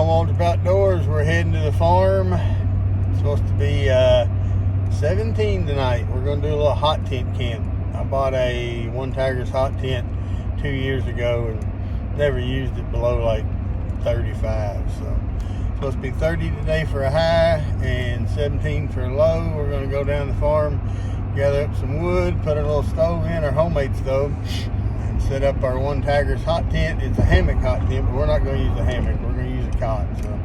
Waldrop Outdoors. We're heading to the farm. It's supposed to be 17 tonight. We're going to do a little hot tent camp. I bought a One Tigers hot tent 2 years ago and never used it below like 35. So it's supposed to be 30 today for a high and 17 for a low. We're going to go down the farm, gather up some wood, put a little stove in, our homemade stove, and set up our One Tigers hot tent. It's a hammock hot tent, but we're not going to use a hammock. We're going to use a cot. So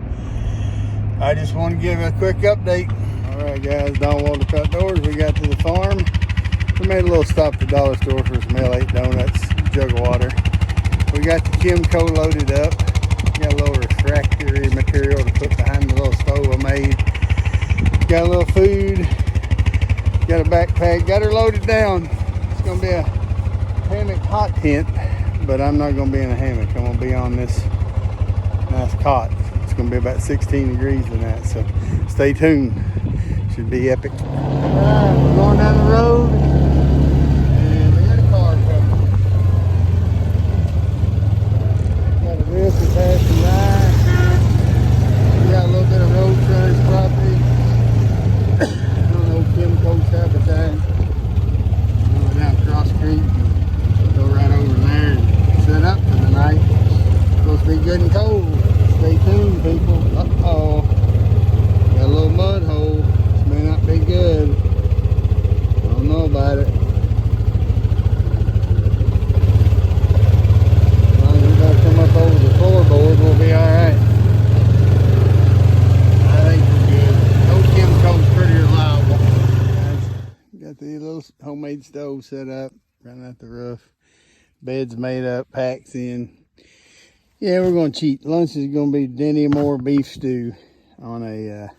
I just want to give a quick update. All right, guys, Don Waldrop Outdoors. We got to the farm. We made a little stop at the dollar store for some L8 donuts, jug of water. We got the Kimco loaded up. Got a little refractory material to put behind the little stove I made. Got a little food. Got a backpack. Got her loaded down. It's going to be a hammock hot tent, but I'm not going to be in a hammock. I'm going to be on this nice cot. It's going to be about 16 degrees tonight, so stay tuned. Should be epic. All right, we're going down the road, and we got a car coming. Got a vehicle passing by. We got a little bit of road frontage property. I don't know Kimco's habitat. We went out cross creek. Go right over there and set up for the night. It's supposed to be good and cold. Stay tuned, people. Uh-oh. Got a little mud hole. This may not be good. I don't know about it. As long as we don't come up over the floorboard, we'll be alright. I think we're good. Old Kimco's pretty reliable. Got the little homemade stove set up, running out the roof. Bed's made up, packs in. Yeah, we're going to cheat. Lunch is going to be Denny Moore beef stew on a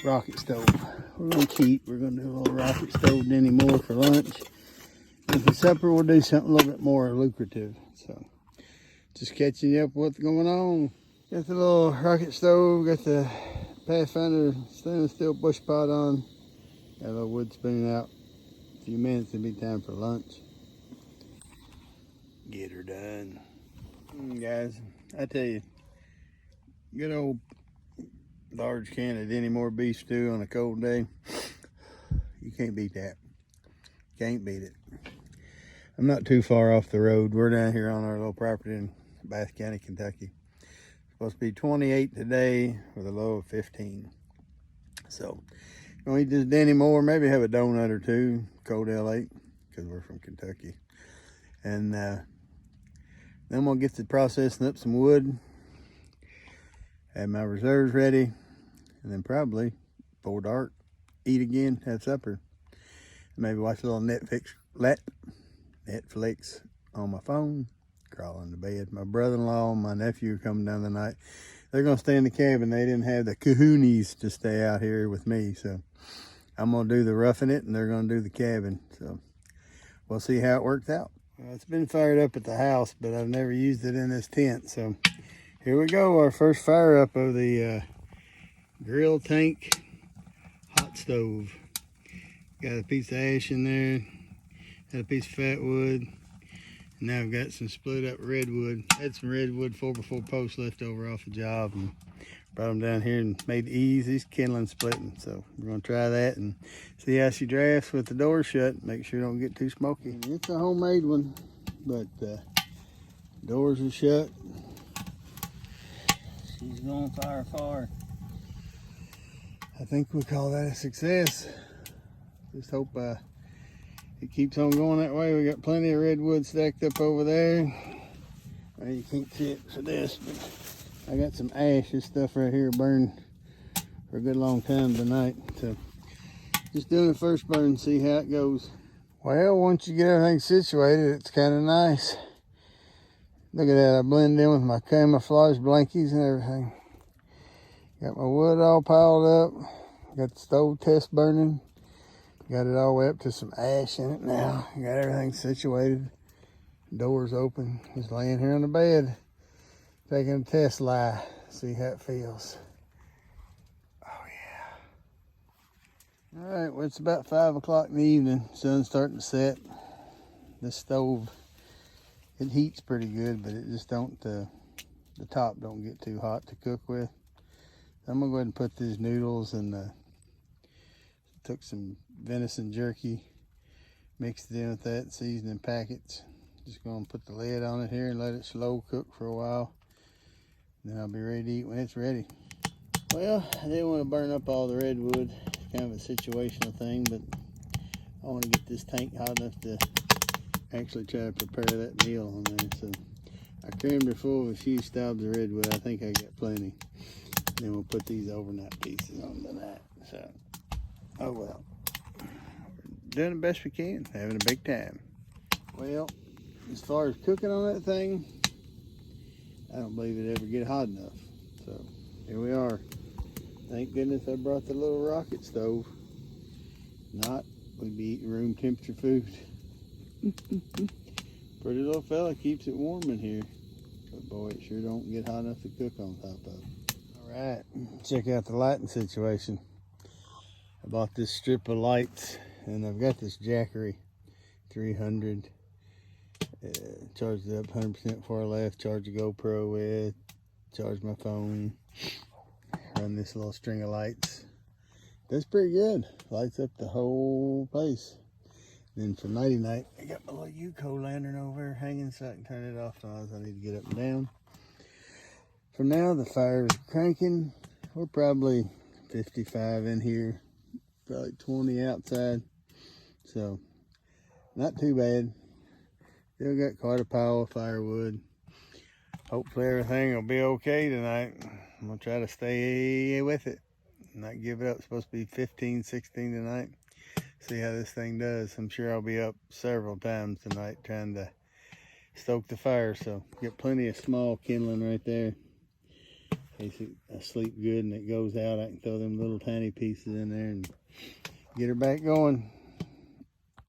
rocket stove. We're going to cheat. We're going to do a little rocket stove Denny Moore for lunch. And for supper, we'll do something a little bit more lucrative. So, just catching you up with what's going on. Got the little rocket stove, got the Pathfinder stainless steel bush pot on. Got a little wood spoon out. A few minutes, it'll be time for lunch. Get her done. Guys, I tell you, good old large can of Denny Moore beef stew on a cold day. You can't beat that. Can't beat it. I'm not too far off the road. We're down here on our little property in Bath County, Kentucky. It's supposed to be 28 today with a low of 15. So, gonna eat this Denny Moore, maybe have a donut or two, cold L8, because we're from Kentucky. And then we'll get to processing up some wood, have my reserves ready, and then probably, before dark, eat again, have supper. Maybe watch a little Netflix on my phone, crawl into bed. My brother-in-law and my nephew are coming down tonight. They're going to stay in the cabin. They didn't have the kahoonies to stay out here with me, so I'm going to do the roughing it, and they're going to do the cabin. So we'll see how it works out. It's been fired up at the house, but I've never used it in this tent. So here we go, our first fire up of the grill tank hot stove. Got a piece of ash in there, got a piece of fat wood, and now I've got some split up redwood. Had some redwood 4x4 posts left over off the job and brought them down here and made these kindling splitting. So we're gonna try that and see how she drafts with the door shut. Make sure it don't get too smoky. It's a homemade one, but doors are shut. She's going fire far. I think we call that a success. Just hope it keeps on going that way. We got plenty of redwood stacked up over there. Well, you can't see it for this, but I got some ash. This stuff right here burned for a good long time tonight. So just doing the first burn and see how it goes. Well, once you get everything situated, it's kind of nice. Look at that, I blend in with my camouflage blankies and everything. Got my wood all piled up. Got the stove test burning. Got it all the way up to some ash in it now. Got everything situated. Doors open. Just laying here on the bed, taking a test lie. See how it feels. Oh yeah. All right, well, it's about 5 o'clock in the evening. Sun's starting to set. This stove It heats pretty good, but it just don't, the top don't get too hot to cook with. I'm gonna go ahead and put these noodles and took some venison jerky, mixed it in with that, seasoning packets. Just gonna put the lid on it here and let it slow cook for a while. Then I'll be ready to eat when it's ready. Well, I didn't want to burn up all the redwood. It's kind of a situational thing, but I want to get this tank hot enough to actually try to prepare that meal on there. So I crammed it full of a few stabs of redwood. I think I got plenty. Then we'll put these overnight pieces on that. So, oh well. We're doing the best we can, having a big time. Well, as far as cooking on that thing, I don't believe it ever get hot enough. So here we are. Thank goodness I brought the little rocket stove. Not, we'd be eating room temperature food. Pretty little fella, keeps it warm in here. But boy, it sure don't get hot enough to cook on top of. All right, check out the lighting situation. I bought this strip of lights, and I've got this Jackery 300. Charged it up 100% before I left. Charge the GoPro with. Charge my phone. Run this little string of lights. That's pretty good. Lights up the whole place. Then for nighty night, I got my little UCO lantern over there hanging so I can turn it off as I need to get up and down. For now, the fire is cranking. We're probably 55 in here, probably 20 outside. So, not too bad. Still got quite a pile of firewood. Hopefully everything will be okay tonight. I'm gonna try to stay with it, not give it up. It's supposed to be 15, 16 tonight. See how this thing does. I'm sure I'll be up several times tonight trying to stoke the fire. So get plenty of small kindling right there. In case I sleep good and it goes out, I can throw them little tiny pieces in there and get her back going.